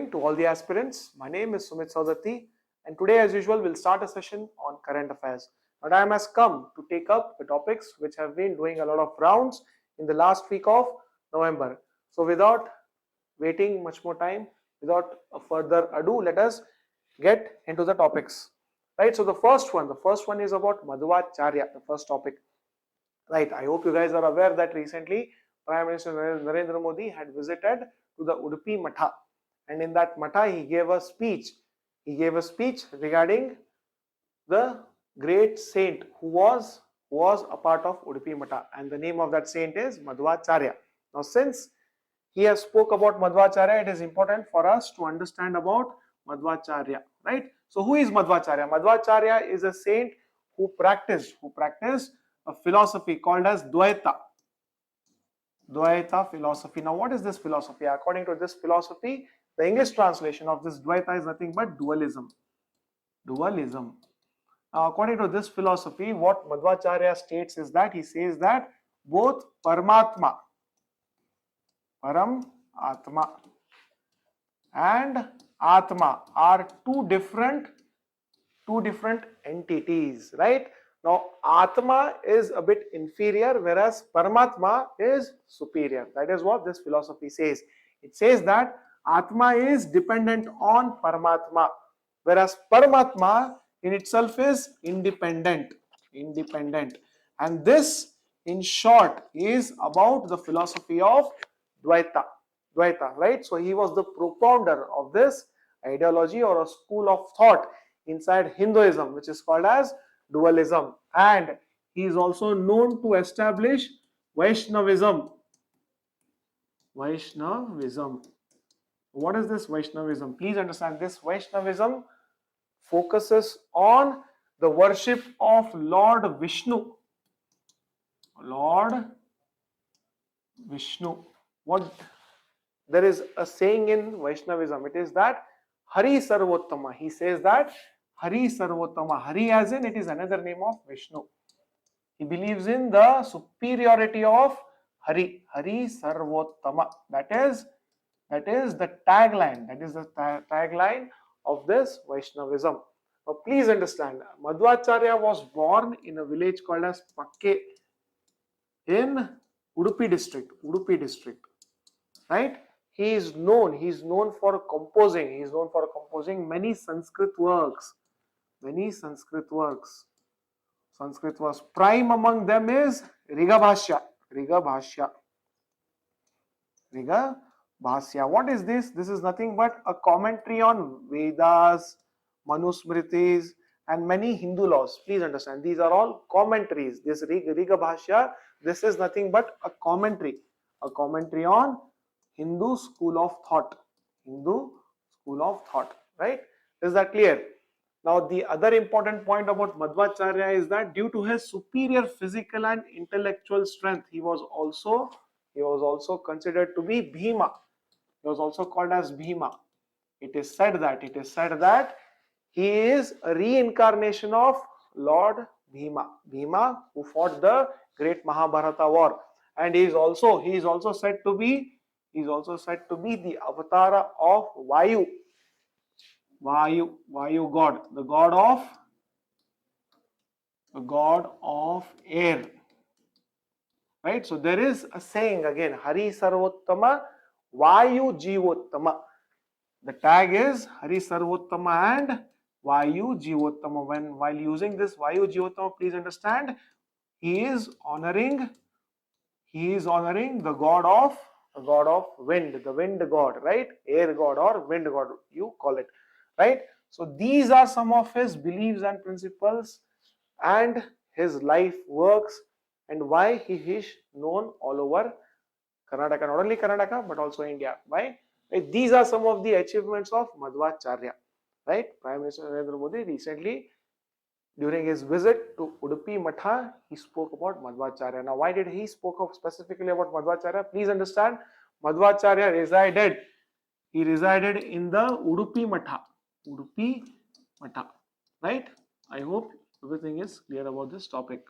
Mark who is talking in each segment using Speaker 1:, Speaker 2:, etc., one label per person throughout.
Speaker 1: evening to all the aspirants. My name is Sumeet and today as usual we'll start a session on current affairs. Our time has come to take up the topics which have been doing a lot of rounds in the last week of November. So without waiting much more time, without further ado, let us get into the topics. Right, so the first one is about Madhvacharya, the first topic. Right, I hope you guys are aware that recently Prime Minister Narendra Modi had visited to the Udupi Matha, and in that Matha he gave a speech. He gave a speech regarding the great saint who was a part of Udupi Matha, and the name of that saint is Madhvacharya. Now, since he has spoke about Madhvacharya, it is important for us to understand about Madhvacharya, right? So, who is Madhvacharya? Madhvacharya is a saint who practiced a philosophy called as Dvaita philosophy. Now, what is this philosophy? According to this philosophy, the English translation of this Dvaita is nothing but dualism. Now, according to this philosophy, what Madhvacharya states is that he says that both Paramatma and Atma are two different entities, right? Now, Atma is a bit inferior, whereas Paramatma is superior. That is what this philosophy says. It says that Atma is dependent on Paramatma, whereas Paramatma in itself is independent. And this, in short, is about the philosophy of Dvaita, right? So, he was the propounder of this ideology or a school of thought inside Hinduism, which is called as dualism, and he is also known to establish Vaishnavism. What is this Vaishnavism? Please understand, this Vaishnavism focuses on the worship of Lord Vishnu. What there is a saying in Vaishnavism, it is that Hari Sarvottama. He says that Hari Sarvottama. Hari as in it is another name of Vishnu. He believes in the superiority of Hari. Hari Sarvottama. That is the tagline. That is the tagline of this Vaishnavism. Now please understand, Madhvacharya was born in a village called as Pakke in Udupi district. Right? He is known for composing many Sanskrit works. Prime among them is Riga Bhashya. What is this? This is nothing but a commentary on Vedas, Manusmritis, and many Hindu laws. Please understand, these are all commentaries. This Riga Bhashya, this is nothing but a commentary on Hindu school of thought. Right? Is that clear? Now, the other important point about Madhvacharya is that due to his superior physical and intellectual strength, he was also considered to be Bhima. He was also called as Bhima. It is said that he is a reincarnation of Lord Bhima who fought the great Mahabharata war, and he is also said to be the avatar of Vayu god, the god of air. Right? So there is a saying again, Hari Sarvottama, Vayu Jivottama. The tag is Hari Sarvottama and Vayu Jivottama. While using this Vayu Jivottama, please understand, he is honoring the god of wind, the wind god, right? Air god or wind god, you call it, right? So these are some of his beliefs and principles and his life works, and why he is known all over Karnataka, not only Karnataka but also India. Why? Right? These are some of the achievements of Madhvacharya, right? Prime Minister Narendra Modi recently, during his visit to Udupi Matha, he spoke about Madhvacharya. Now, why did he spoke specifically about Madhvacharya? Please understand, Madhvacharya resided in the Udupi Matha, right? I hope everything is clear about this topic,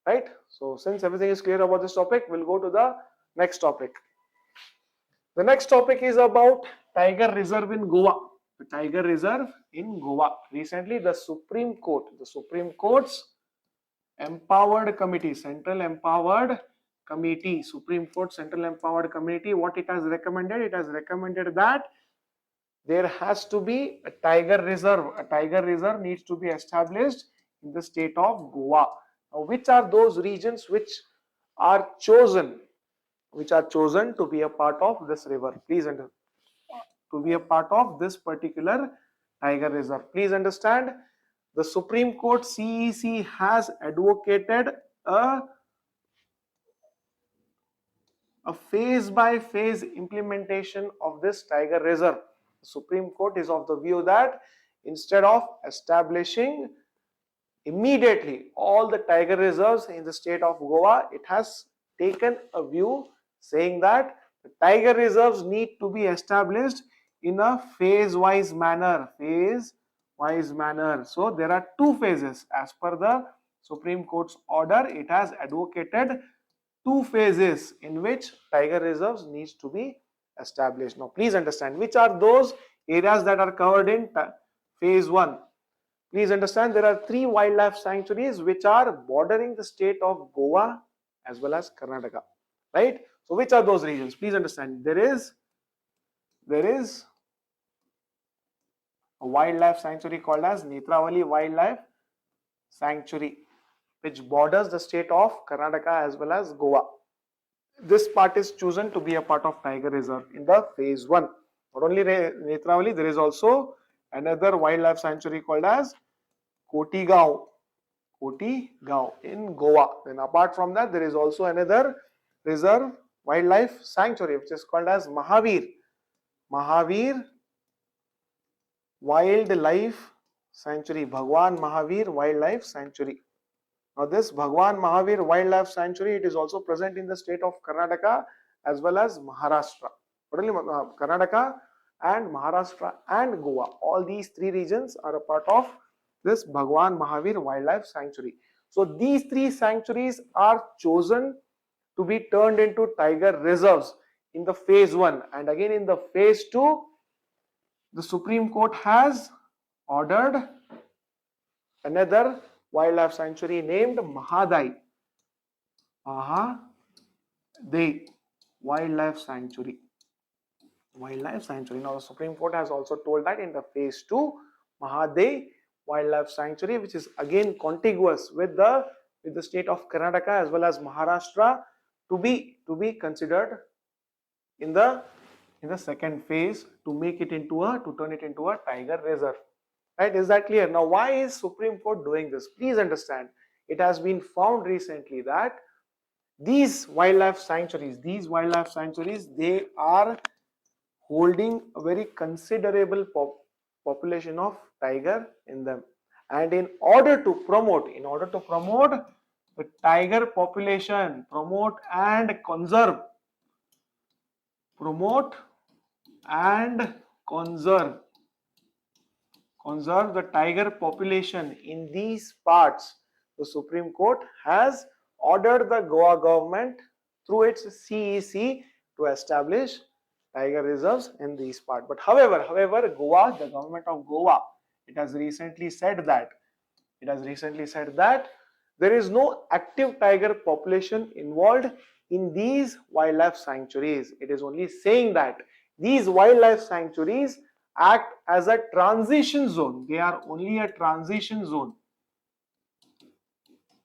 Speaker 1: right? So, since everything is clear about this topic, we'll go to the next topic. The next topic is about tiger reserve in Goa. The tiger reserve in Goa. Recently, the Supreme Court's empowered committee, Central Empowered Committee, Supreme Court Central Empowered Committee, what it has recommended? It has recommended that there has to be a tiger reserve. A tiger reserve needs to be established in the state of Goa. Now, which are those regions which are chosen to be a part of this river? Please understand, to be a part of this particular tiger reserve. Please understand, the Supreme Court CEC has advocated a phase by phase implementation of this tiger reserve. The Supreme Court is of the view that instead of establishing immediately all the tiger reserves in the state of Goa, it has taken a view saying that the tiger reserves need to be established in a phase-wise manner. So there are two phases. As per the Supreme Court's order, it has advocated two phases in which tiger reserves needs to be established. Now, please understand which are those areas that are covered in phase 1. Please understand, there are 3 wildlife sanctuaries which are bordering the state of Goa as well as Karnataka, right? So, which are those regions? Please understand, there is a wildlife sanctuary called as Aravalli Wildlife Sanctuary, which borders the state of Karnataka as well as Goa. This part is chosen to be a part of tiger reserve in the phase 1. Not only Netravalli, there is also another wildlife sanctuary called as Kotigaon in Goa. Then apart from that, there is also another reserve wildlife sanctuary which is called as Mahavir Wildlife Sanctuary, Bhagwan Mahavir Wildlife Sanctuary. Now this Bhagwan Mahavir Wildlife Sanctuary, it is also present in the state of Karnataka as well as Maharashtra. Not only Karnataka and Maharashtra and Goa, all these 3 regions are a part of this Bhagwan Mahavir Wildlife Sanctuary. So these 3 sanctuaries are chosen to be turned into tiger reserves in the phase 1, and again in the phase 2, the Supreme Court has ordered another wildlife sanctuary named Mahadai Wildlife Sanctuary. Now the Supreme Court has also told that in the phase 2, Mahadai Wildlife Sanctuary, which is again contiguous with the state of Karnataka as well as Maharashtra, to be considered in the second phase to turn it into a tiger reserve. Right? Is that clear? Now, why is Supreme Court doing this? Please understand, it has been found recently that these wildlife sanctuaries, they are holding a very considerable population of tiger in them, and in order to promote the tiger population, promote and conserve the tiger population in these parts, the Supreme Court has ordered the Goa government through its CEC to establish tiger reserves in these parts. But however, Goa, the government of Goa, it has recently said that there is no active tiger population involved in these wildlife sanctuaries. It is only saying that these wildlife sanctuaries act as a transition zone. They are only a transition zone.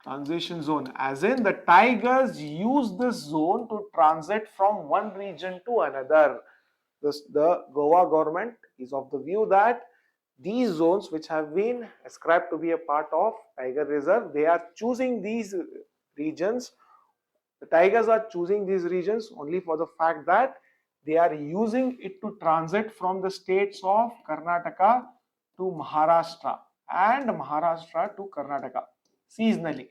Speaker 1: As in, the tigers use this zone to transit from one region to another. The Goa government is of the view that these zones which have been ascribed to be a part of tiger reserve, they are choosing these regions. The tigers are choosing these regions only for the fact that they are using it to transit from the states of Karnataka to Maharashtra and Maharashtra to Karnataka seasonally.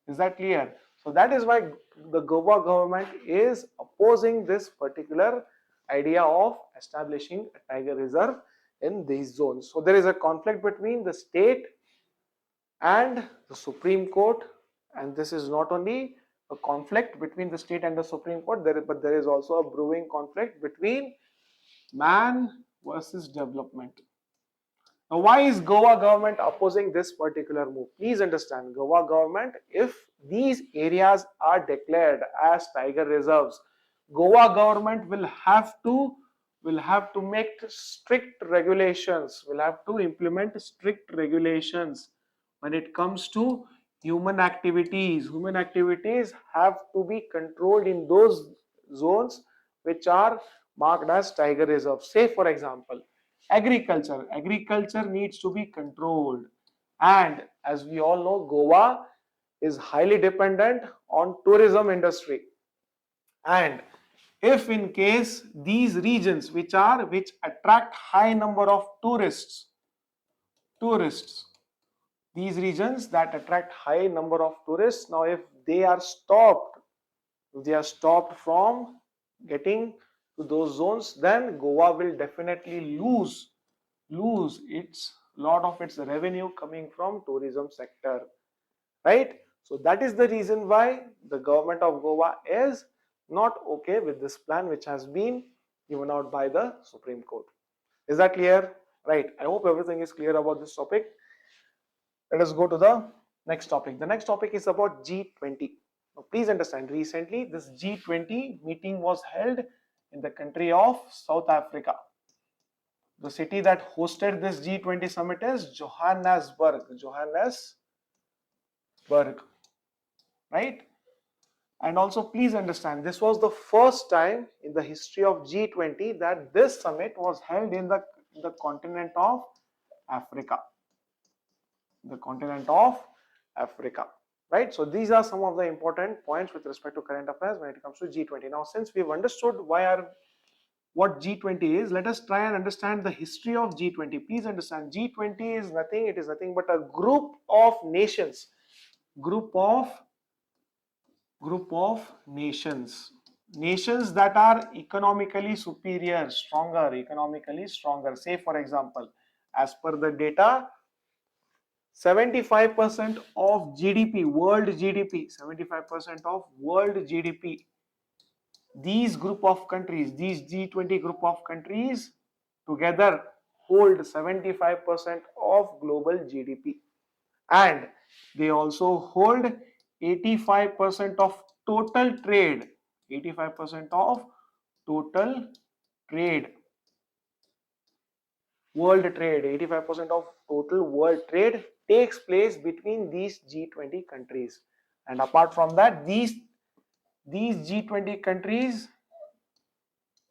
Speaker 1: Is that clear? So that is why the Goa government is opposing this particular idea of establishing a tiger reserve in these zones. So there is a conflict between the state and the Supreme Court, and this is not only a conflict between the state and the Supreme Court, but there is also a brewing conflict between Man versus development. Now, why is Goa government opposing this particular move? Please understand, Goa government, if these areas are declared as tiger reserves, Goa government will have to make strict regulations, will have to implement strict regulations when it comes to human activities. Human activities have to be controlled in those zones which are marked as tiger reserves. Say for example, agriculture needs to be controlled, and as we all know, Goa is highly dependent on tourism industry. And if in case these regions which attract high number of tourists, these regions that attract high number of tourists, now if they are stopped from getting to those zones, then Goa will definitely lose its lot of its revenue coming from tourism sector, right? So that is the reason why the government of Goa is not okay with this plan which has been given out by the Supreme Court. Is that clear? Right. I hope everything is clear about this topic. Let us go to the next topic. The next topic is about G20. Now, please understand, recently this G20 meeting was held in the country of South Africa. The city that hosted this G20 summit is Johannesburg, right? And also please understand, this was the first time in the history of G20 that this summit was held in the continent of Africa. The continent of Africa, right? So these are some of the important points with respect to current affairs when it comes to G20. Now, since we've understood what G20 is, let us try and understand the history of G20. Please understand, G20 is nothing, it is nothing but a group of nations, group of nations that are economically superior, economically stronger. Say for example, as per the data, 75% of GDP, world GDP, 75% of world GDP, these group of countries, these G20 group of countries together hold 75% of global GDP, and they also hold 85% of total trade, 85% of total trade, world trade, 85% of total world trade takes place between these G20 countries. And apart from that, these G20 countries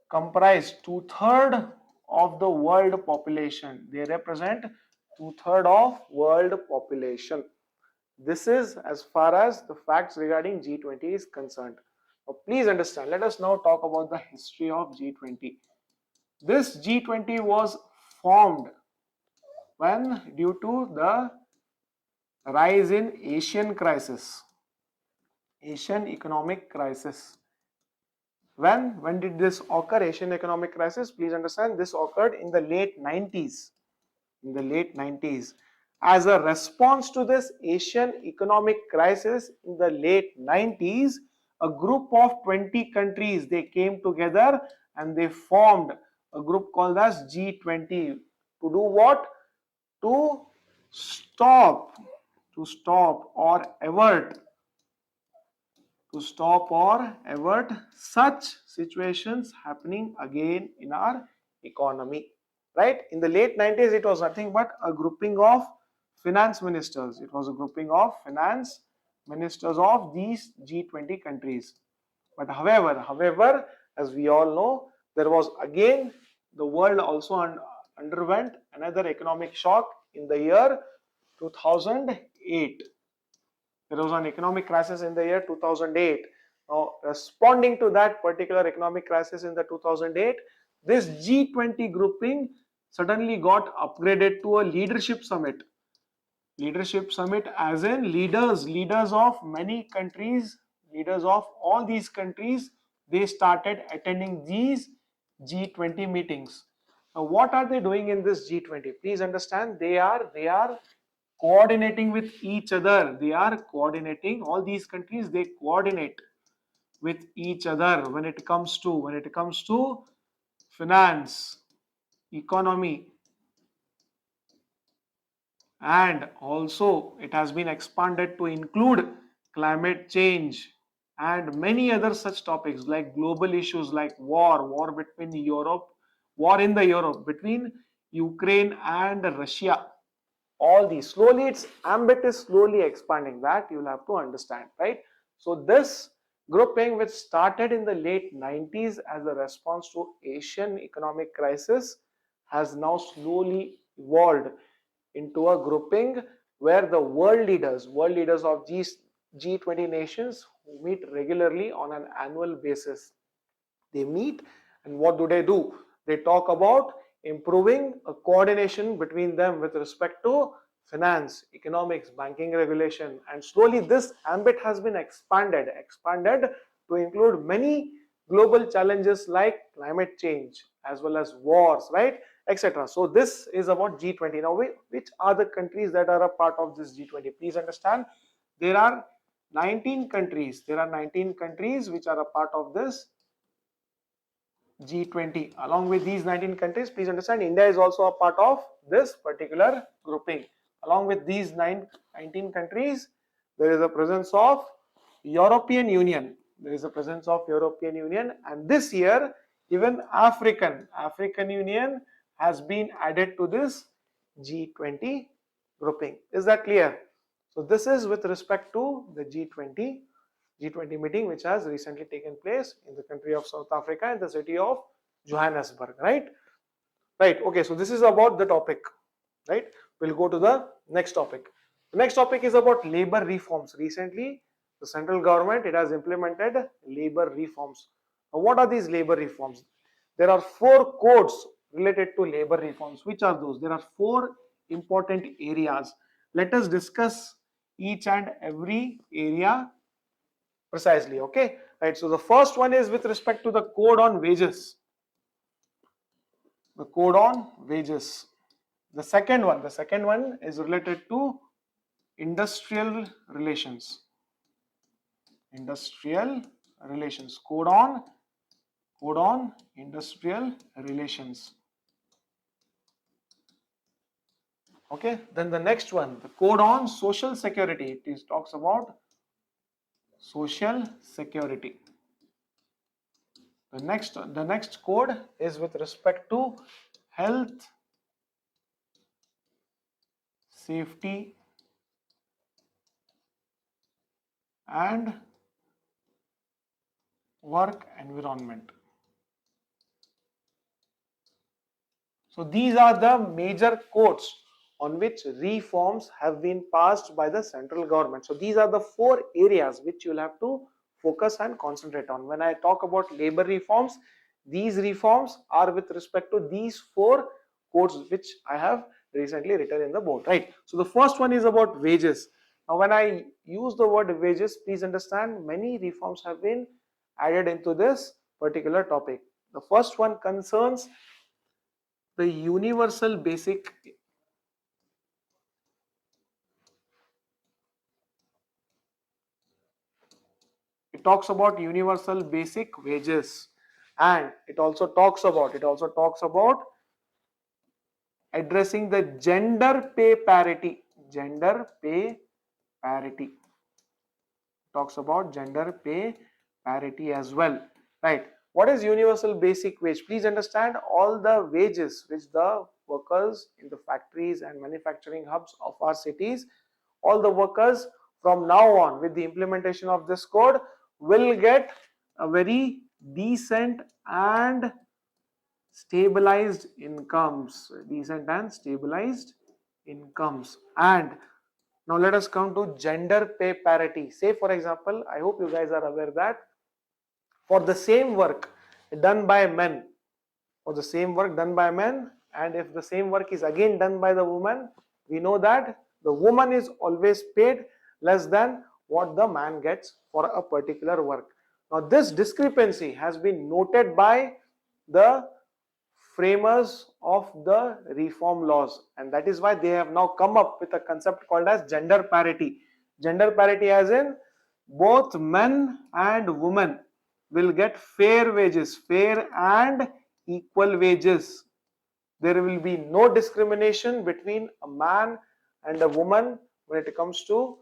Speaker 1: comprise two-thirds of the world population. They represent two-thirds of world population. This is as far as the facts regarding G20 is concerned. Now, please understand, let us now talk about the history of G20. This G20 was formed when, due to the rise in Asian economic crisis. When did this occur, Asian economic crisis? Please understand, this occurred in the late 90s. In the late 90s. As a response to this Asian economic crisis in the late 90s, a group of 20 countries, they came together and they formed a group called as G20. To do what? To stop or avert such situations happening again in our economy, right? In the late 90s, it was nothing but a grouping of finance ministers. It was a grouping of finance ministers of these G20 countries. But however, as we all know, there was again, the world also underwent another economic shock in the year 2008. There was an economic crisis in the year 2008. Now, responding to that particular economic crisis in the 2008, this G20 grouping suddenly got upgraded to a leadership summit. Leadership summit as in leaders of many countries, leaders of all these countries, they started attending these G20 meetings. Now, what are they doing in this G20? Please understand, they are coordinating with each other. They are coordinating, all these countries, they coordinate with each other when it comes to finance, economy, and also it has been expanded to include climate change and many other such topics like global issues like war between Europe, war in the Europe between Ukraine and Russia. All these slowly, its ambit is slowly expanding, that you will have to understand, right? So this grouping, which started in the late 90s as a response to Asian economic crisis, has now slowly evolved into a grouping where the world leaders of G20 nations who meet regularly on an annual basis, they meet, and what do? They talk about improving a coordination between them with respect to finance, economics, banking regulation, and slowly this ambit has been expanded to include many global challenges like climate change as well as wars, right, etc. So this is about G20. Now, which are the countries that are a part of this G20? Please understand, there are 19 countries. There are 19 countries which are a part of this G20. Along with these 19 countries, please understand, India is also a part of this particular grouping. Along with these 19 countries, there is a presence of European Union. There is a presence of European Union, and this year, even African Union has been added to this G20 grouping. Is that clear? So this is with respect to the G20 meeting, which has recently taken place in the country of South Africa in the city of Johannesburg, right? Right. Okay. So this is about the topic, right? We'll go to the next topic. The next topic is about labor reforms. Recently, the central government, it has implemented labor reforms. Now, what are these labor reforms? There are 4 codes related to labor reforms. Which are those? There are 4 important areas. Let us discuss each and every area precisely. Okay, right? So the first one is with respect to the code on wages. The code on wages. The second one is related to industrial relations. Code on industrial relations. Okay, then the next one, the code on social security. It talks about social security. The next code is with respect to health, safety, and work environment. So these are the major codes on which reforms have been passed by the central government. So these are the 4 areas which you will have to focus and concentrate on. When I talk about labor reforms, these reforms are with respect to these 4 codes which I have recently written in the board, right? So the first one is about wages. Now, when I use the word wages, please understand, many reforms have been added into this particular topic. The first one concerns the universal basic it talks about universal basic wages, and it also talks about addressing the gender pay parity. Talks about gender pay parity as well, right? What is universal basic wage? Please understand, all the wages which the workers in the factories and manufacturing hubs of our cities, all the workers from now on, with the implementation of this code, will get a very decent and stabilized incomes. And now let us come to gender pay parity. Say, for example, I hope you guys are aware that for the same work done by men, and if the same work is again done by the woman, we know that the woman is always paid less than what the man gets for a particular work. Now, this discrepancy has been noted by the framers of the reform laws, and that is why they have now come up with a concept called as gender parity. Gender parity as in both men and women will get fair wages, fair and equal wages. There will be no discrimination between a man and a woman when it comes to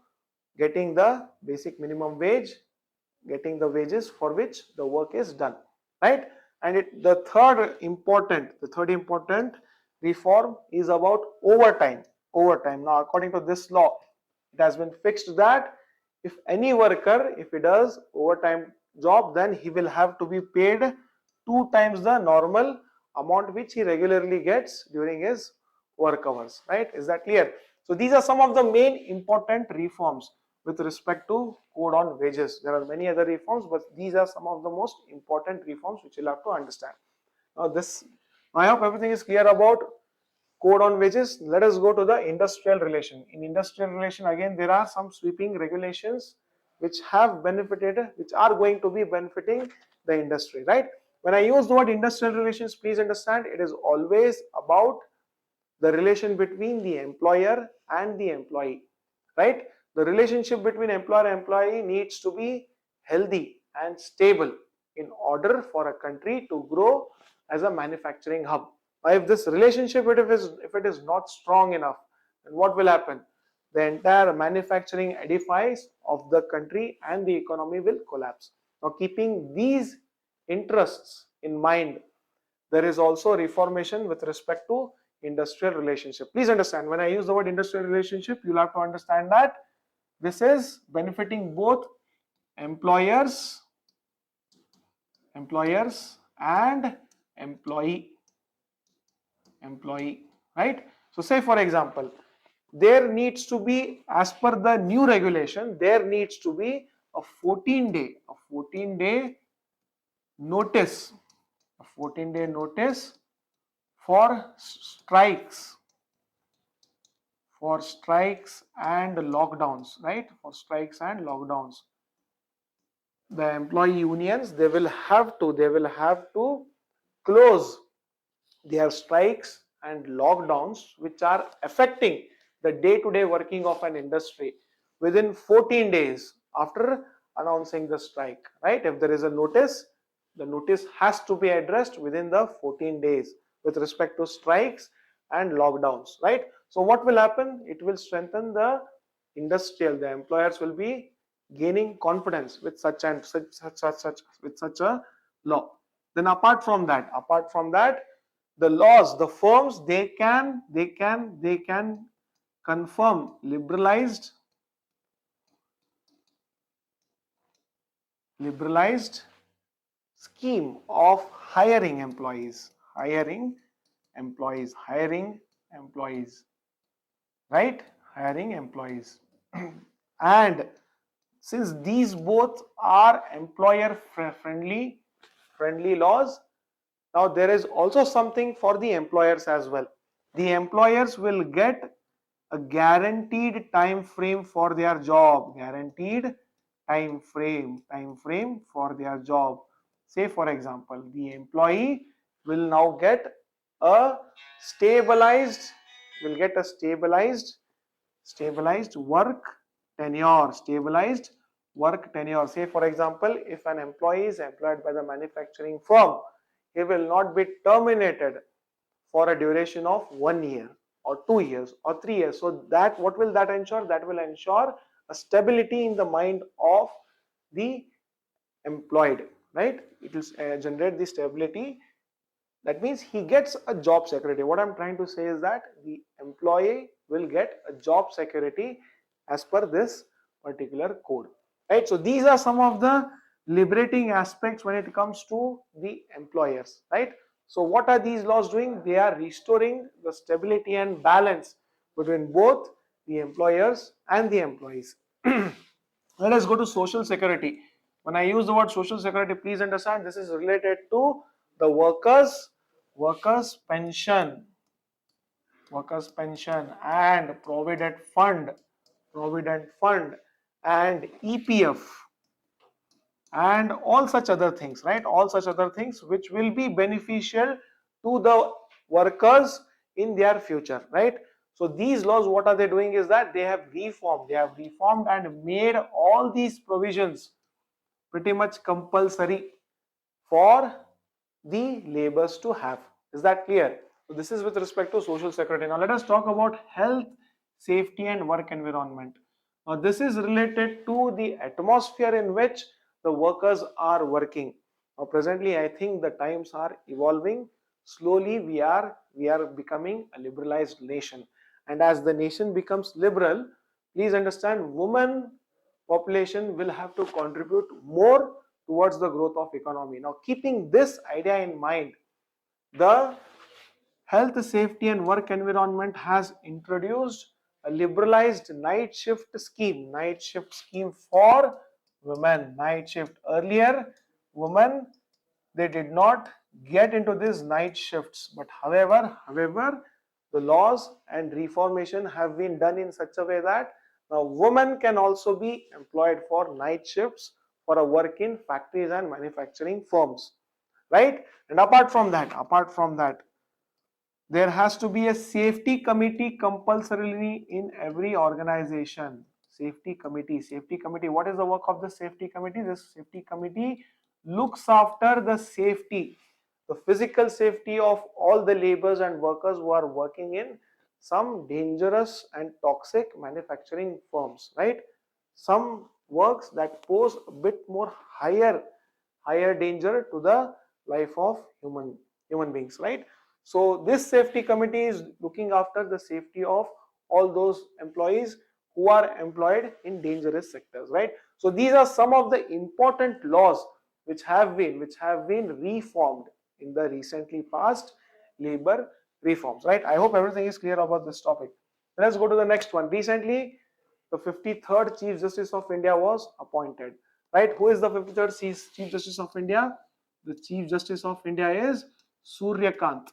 Speaker 1: getting the basic minimum wage, getting the wages for which the work is done, right? And the third important reform is about overtime. Overtime. Now, according to this law, it has been fixed that if any worker, if he does overtime job, then he will have to be paid 2 times the normal amount which he regularly gets during his work hours, right? Is that clear? So these are some of the main important reforms with respect to code on wages. There are many other reforms, but these are some of the most important reforms which you'll have to understand. Now I hope everything is clear about code on wages. Let us go to the industrial relation. In industrial relation, again, there are some sweeping regulations which have benefited, which are going to be benefiting the industry, right? When I use the word industrial relations, please understand it is always about the relation between the employer and the employee, right? The relationship between employer and employee needs to be healthy and stable in order for a country to grow as a manufacturing hub. If this relationship, if it is not strong enough, then what will happen? The entire manufacturing edifice of the country and the economy will collapse. Now, keeping these interests in mind, there is also reformation with respect to industrial relationship. Please understand, when I use the word industrial relationship, you'll have to understand that this is benefiting both employers and employee, right? So say for example, there needs to be, as per the new regulation, there needs to be a 14-day notice, for strikes, and lockdowns, right? For strikes and lockdowns, the employee unions, they will have to close their strikes and lockdowns which are affecting the day-to-day working of an industry within 14 days after announcing the strike, right? If there is a notice, the notice has to be addressed within the 14 days with respect to strikes and lockdowns, right? So what will happen? It will strengthen the the employers will be gaining confidence with such a law. Then apart from that, the laws, the firms, they can confirm liberalized scheme of hiring employees, right? Hiring employees. And since these both are employer friendly laws, now there is also something for the employers as well. The employers will get a guaranteed time frame for their job, time frame for their job. Say for example, the employee will now get a stabilized work tenure, Say for example, if an employee is employed by the manufacturing firm, he will not be terminated for a duration of 1 year or 2 years or 3 years. So that, what will that ensure? That will ensure a stability in the mind of the employed, right? It will generate the stability. That means he gets a job security. What I'm trying to say is that the employee will get a job security as per this particular code, right? So these are some of the liberating aspects when it comes to the employers, right? So what are these laws doing? They are restoring the stability and balance between both the employers and the employees. Let us go to social security. When I use the word social security, please understand this is related to the workers pension and provident fund and EPF and all such other things, right? All such other things which will be beneficial to the workers in their future, right? So these laws, what are they doing is that they have reformed and made all these provisions pretty much compulsory for the laborers to have. Is that clear? So this is with respect to social security. Now let us talk about health, safety and work environment. Now this is related to the atmosphere in which the workers are working. Now presently I think the times are evolving. Slowly we are becoming a liberalized nation. And as the nation becomes liberal, please understand, women population will have to contribute more towards the growth of economy. Now keeping this idea in mind, the Health, Safety and Work Environment has introduced a liberalized night shift scheme for women. Night shift. Earlier, women, they did not get into these night shifts, but however, the laws and reformation have been done in such a way that now women can also be employed for night shifts for a work in factories and manufacturing firms, right? And apart from that, there has to be a safety committee compulsorily in every organization. Safety committee. What is the work of the safety committee? This safety committee looks after the safety, the physical safety of all the laborers and workers who are working in some dangerous and toxic manufacturing firms, right? Some works that pose a bit more higher danger to the life of human beings, right? So this safety committee is looking after the safety of all those employees who are employed in dangerous sectors, right? So these are some of the important laws which have been reformed in the recently passed labor reforms, right? I hope everything is clear about this topic. Let's go to the next one. Recently, the 53rd Chief Justice of India was appointed, right? Who is the 53rd Chief Justice of India? The Chief Justice of India is Suryakant.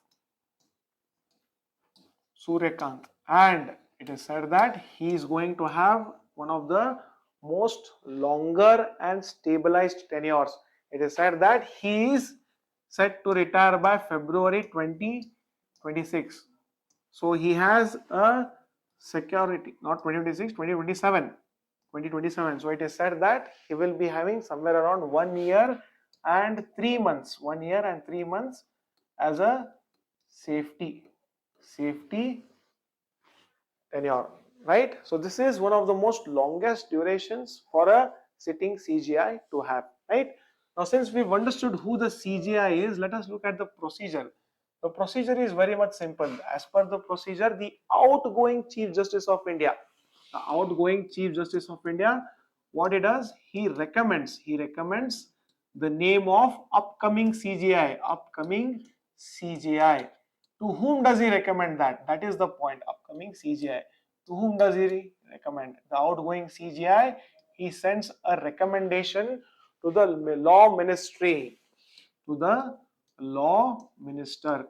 Speaker 1: And it is said that he is going to have one of the most longer and stabilized tenures. It is said that he is set to retire by February 2026. So he has a security, not 2026, 2027. 2027. So it is said that he will be having somewhere around 1 year and 3 months, 1 year and 3 months as a safety tenure, right? So this is one of the most longest durations for a sitting CGI to have, right? Now since we've understood who the CGI is, let us look at the procedure. The procedure is very much simple. As per the procedure, the outgoing Chief Justice of India, what he does, he recommends the name of upcoming CGI. To whom does he recommend that? That is the point. Upcoming CGI. To whom does he recommend? The outgoing CGI, he sends a recommendation to the law ministry, to the law minister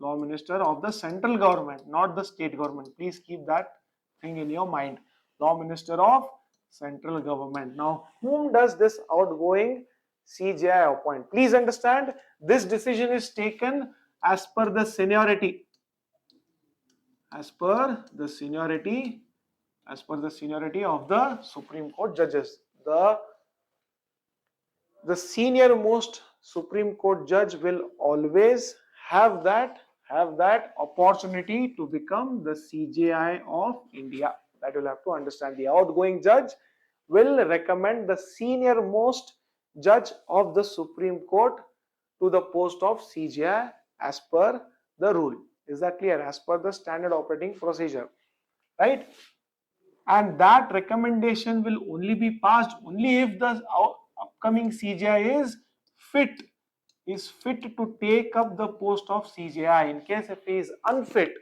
Speaker 1: of the central government, not the state government. Please keep that thing in your mind. Law minister of central government. Now, whom does this outgoing CGI appoint? Please understand, this decision is taken as per the seniority. As per the seniority of the Supreme Court judges. The senior most Supreme Court judge will always have that opportunity to become the CJI of India. That you'll have to understand. The outgoing judge will recommend the senior most judge of the Supreme Court to the post of CJI as per the rule. Is that clear? As per the standard operating procedure, right? And that recommendation will only be passed only if the upcoming CGI is fit to take up the post of CGI. In case if he is unfit,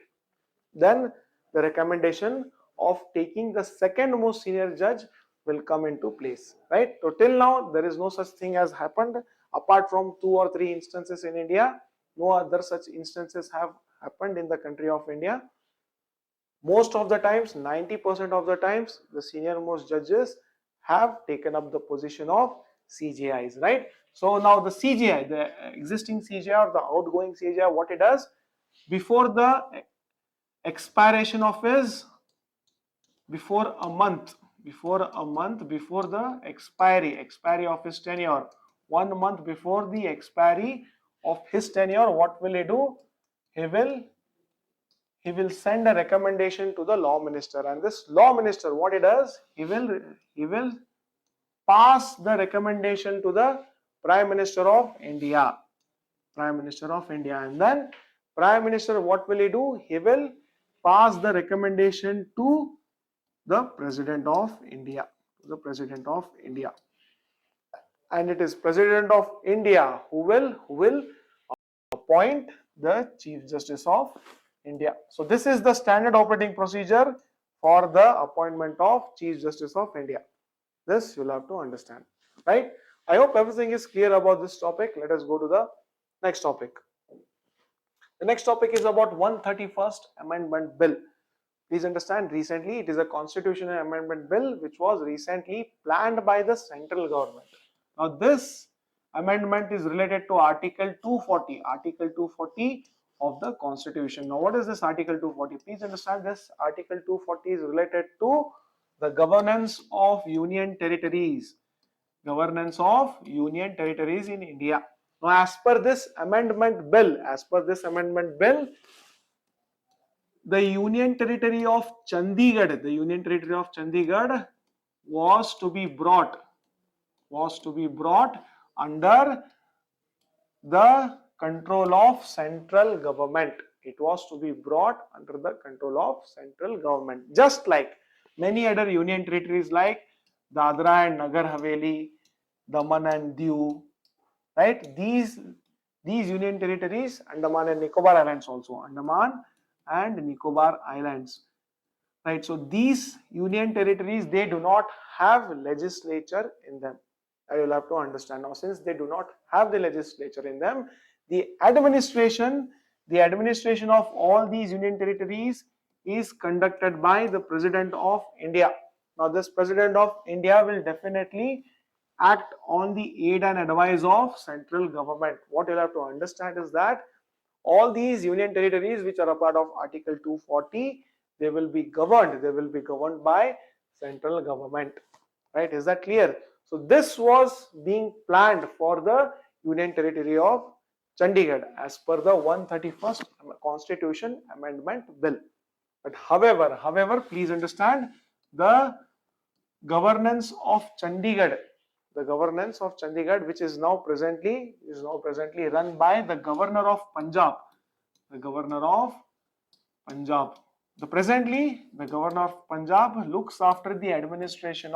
Speaker 1: then the recommendation of taking the second most senior judge will come into place, right? So till now there is no such thing as happened. Apart from 2 or 3 instances in India, no other such instances have happened in the country of India. Most of the times, 90% of the times, the senior most judges have taken up the position of CJIs, right? So now the CJI, the existing CJI or the outgoing CJI, what it does, before the expiration of his, before a month before the expiry of his tenure, 1 month before the expiry of his tenure, what will he do? He will send a recommendation to the law minister, and this law minister, what he does, he will pass the recommendation to the Prime Minister of India. Prime Minister of India. And then Prime Minister, what will he do? He will pass the recommendation to the President of India. The President of India. And it is President of India who will appoint the Chief Justice of India. So this is the standard operating procedure for the appointment of Chief Justice of India. This you'll have to understand, right? I hope everything is clear about this topic. Let us go to the next topic. The next topic is about 131st Amendment Bill. Please understand, recently it is a constitutional amendment bill which was recently planned by the central government. Now this amendment is related to Article 240 of the Constitution. Now what is this Article 240? Please understand, this Article 240 is related to the governance of union territories. Governance of union territories in India. Now as per this amendment bill, the Union Territory of Chandigarh, was to be brought under the control of central government. It was to be brought under the control of central government. Just like many other union territories like Dadra and Nagar Haveli, Daman and Diu, right? These union territories, Andaman and Nicobar Islands also, Andaman and Nicobar Islands, right? So these union territories, they do not have legislature in them. I will have to understand. Now since they do not have the legislature in them, the administration of all these union territories is conducted by the President of India. Now this President of India will definitely act on the aid and advice of central government. What you'll have to understand is that all these union territories which are a part of Article 240, they will be governed by central government, right? Is that clear? So this was being planned for the Union Territory of Chandigarh as per the 131st Constitution Amendment Bill. But however, please understand, the governance of Chandigarh, which is now presently run by the Governor of Punjab. The Governor of Punjab looks after the administration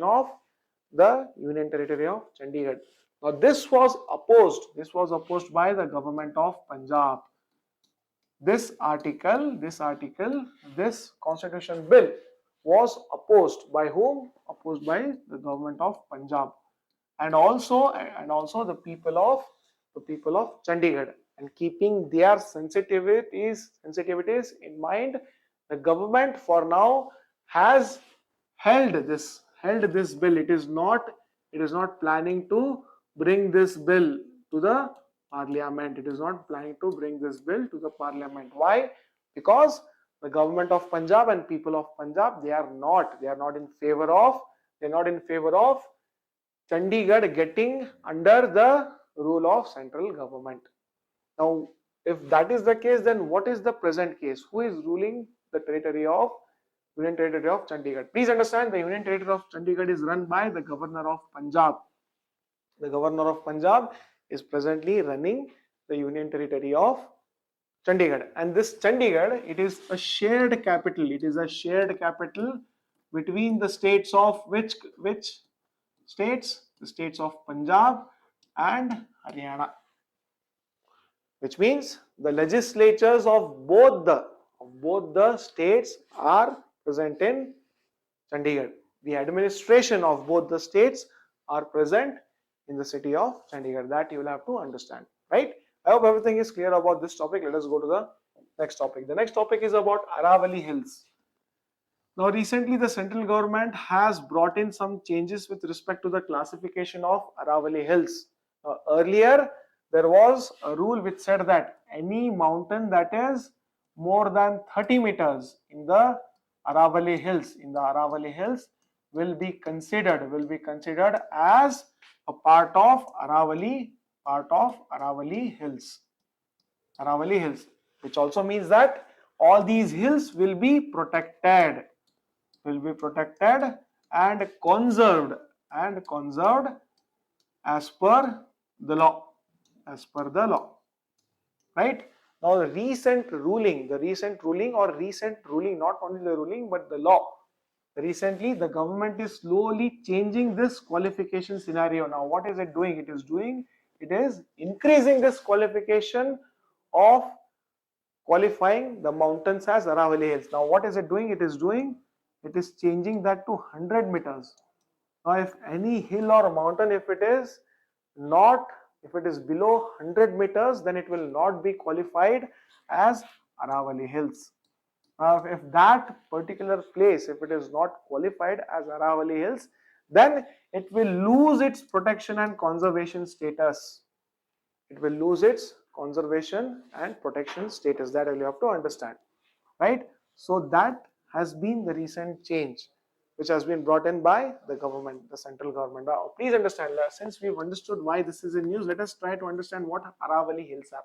Speaker 1: of the Union Territory of Chandigarh. Now this was opposed by the government of Punjab. This constitution bill was opposed by whom? Opposed by the government of Punjab, and also the people of Chandigarh. And keeping their sensitivities in mind, the government for now has held this bill. It is not planning to bring this bill to the parliament. Why? Because the government of Punjab and people of Punjab, they are not in favor of Chandigarh getting under the rule of central government. Now if that is the case, then what is the present case? Who is ruling the Union Territory of Chandigarh? Please understand, the Union Territory of Chandigarh is run by the Governor of Punjab. The Governor of Punjab is presently running the Union Territory of Chandigarh, and this Chandigarh, it is a shared capital. Between the states of which states? The states of Punjab and Haryana. Which means the legislatures of both the states are present in Chandigarh. The administration of both the states are present in the city of Chandigarh. That you will have to understand, right? I hope everything is clear about this topic. Let us go to the next topic. The next topic is about Aravalli Hills. Now recently the central government has brought in some changes with respect to the classification of Aravalli Hills. Earlier there was a rule which said that any mountain that is more than 30 meters in the Aravalli Hills, will be considered as a part of Aravalli part of Aravalli Hills. Aravalli Hills, which also means that all these hills will be protected, and conserved as per the law, right? Now the recent ruling, not only the ruling but the law. Recently, the government is slowly changing this qualification scenario. Now, what is it doing? It is increasing this qualification of qualifying the mountains as Aravalli Hills. Now, what is it doing? It is changing that to 100 meters. Now, if any hill or mountain, if it is below 100 meters, then it will not be qualified as Aravalli Hills. If that particular place, if it is not qualified as Aravalli Hills, then it will lose its protection and conservation status. That will you have to understand, right? So that has been the recent change which has been brought in by the government, the central government. Now, please understand, since we've understood why this is in news, let us try to understand what Aravalli Hills are.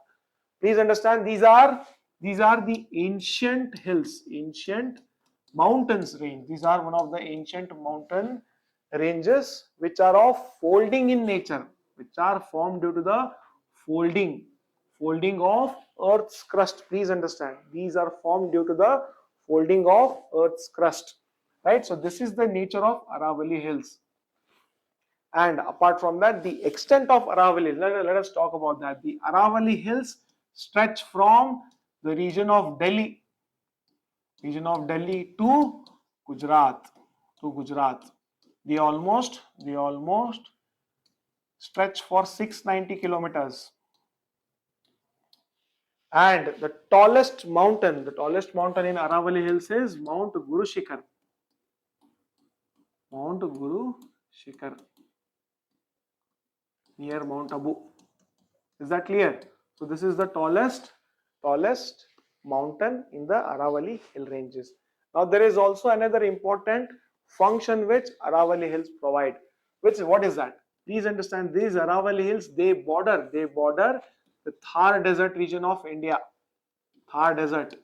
Speaker 1: Please understand, these are the ancient hills, ancient mountains range. These are one of the ancient mountain ranges which are of folding in nature, which are formed due to the folding of Earth's crust. Please understand, these are formed due to the folding of Earth's crust, right? So this is the nature of Aravalli Hills. And apart from that, the extent of Aravalli, let us talk about that. The Aravalli Hills stretch from the region of Delhi to Gujarat. They almost stretch for 690 kilometers. And the tallest mountain in Aravalli Hills is Mount Guru Shikhar. Near Mount Abu. Is that clear? So this is the tallest mountain in the Aravalli hill ranges. Now there is also another important function which Aravalli Hills provide. What is that? Please understand, these Aravalli Hills, they border the Thar Desert region of India. Thar Desert.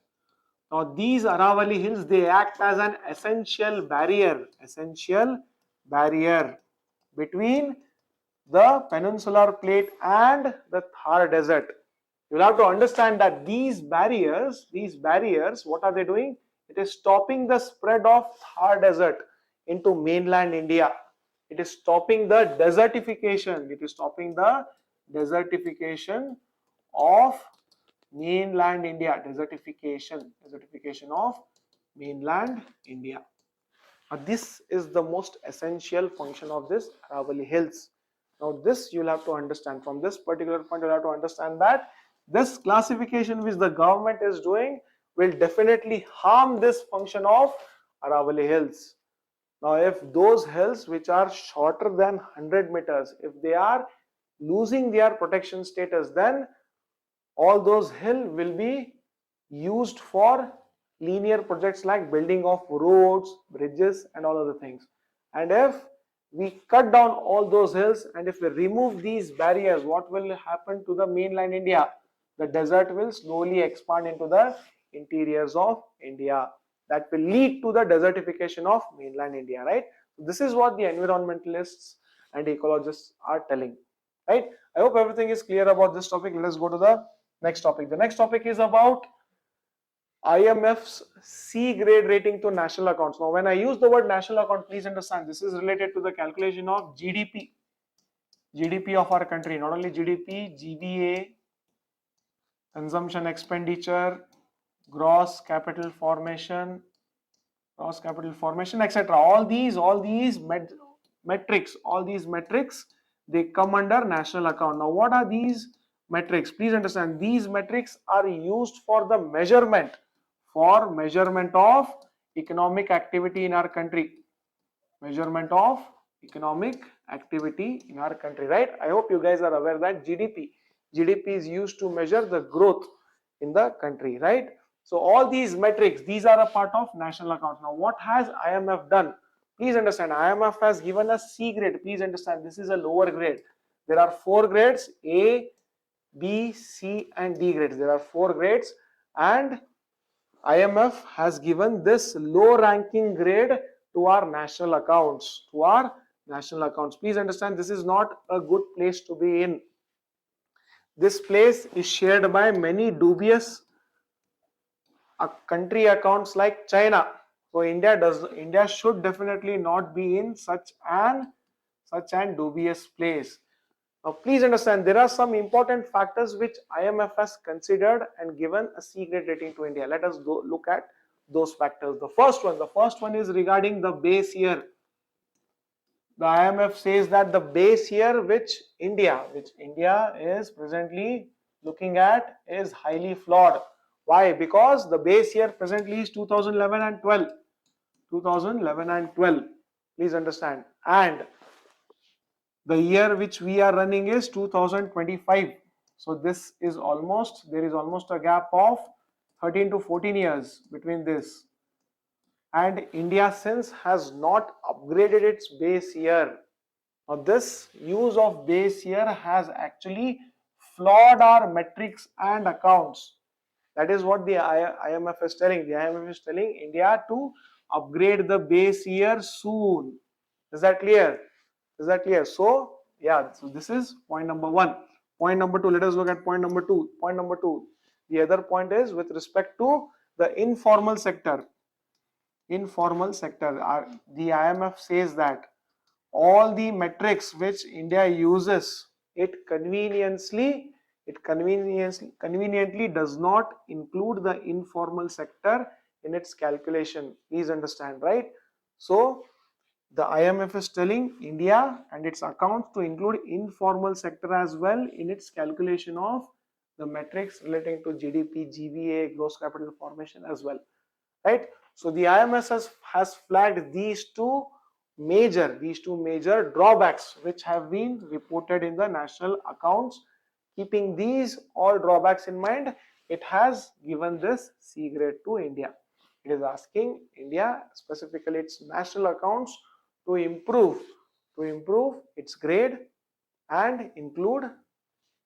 Speaker 1: Now these Aravalli Hills, they act as an essential barrier between the peninsular plate and the Thar Desert. You will have to understand that these barriers, what are they doing? It is stopping the spread of Thar Desert into mainland India. It is stopping the desertification. Of mainland India. Desertification of mainland India. Now, this is the most essential function of this Aravalli Hills. Now, this you will have to understand. From this particular point, you will have to understand that this classification which the government is doing will definitely harm this function of Aravalli Hills. Now, if those hills which are shorter than 100 meters, if they are losing their protection status, then all those hills will be used for linear projects like building of roads, bridges and all other things. And if we cut down all those hills and if we remove these barriers, what will happen to the mainland India? The desert will slowly expand into the interiors of India. That will lead to the desertification of mainland India, right? This is what the environmentalists and ecologists are telling, right? I hope everything is clear about this topic. Let us go to the next topic. The next topic is about IMF's C grade rating to national accounts. Now, when I use the word national account, please understand this is related to the calculation of GDP of our country. Not only GDP, GVA, consumption expenditure, gross capital formation, etc. All these metrics, they come under national account. Now, what are these metrics? Please understand, these metrics are used for the measurement of economic activity in our country. Right? I hope you guys are aware that GDP is used to measure the growth in the country, right? So all these metrics, these are a part of national account. Now, what has IMF done? Please understand, IMF has given a C grade. Please understand, this is a lower grade. There are 4 grades: A, B, C and D grades. There are 4 grades, and IMF has given this low ranking grade to our national accounts. Please understand, this is not a good place to be in. This place is shared by many dubious country accounts like China. So India should definitely not be in such an dubious place. Now please understand, there are some important factors which IMF has considered and given a C grade rating to India. Let us go look at those factors. The first one is regarding the base year. The IMF says that the base year which India is presently looking at is highly flawed. Why? Because the base year presently is 2011 and 12. 2011 and 12. Please understand. And the year which we are running is 2025. So there is almost a gap of 13 to 14 years between this. And India since has not upgraded its base year. Now this use of base year has actually flawed our metrics and accounts. That is what the IMF is telling. The IMF is telling India to upgrade the base year soon. Is that clear? So yeah, so this is point number 1. Point number 2, let us look at point number 2. The other point is with respect to the informal sector. The IMF says that all the metrics which India uses, it conveniently does not include the informal sector in its calculation. Please understand, right? So the IMF is telling India and its accounts to include informal sector as well in its calculation of the metrics relating to GDP, GVA, gross capital formation as well, right? So the IMF has flagged these two major drawbacks which have been reported in the national accounts. Keeping these all drawbacks in mind, it has given this C grade to India. It is asking India, specifically its national accounts, to improve its grade and include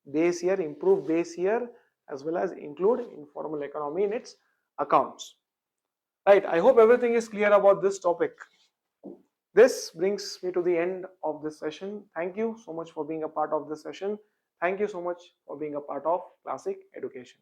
Speaker 1: improve base year as well as include informal economy in its accounts. Right, I hope everything is clear about this topic. This brings me to the end of this session. Thank you so much for being a part of this session. Thank you so much for being a part of Classic Education.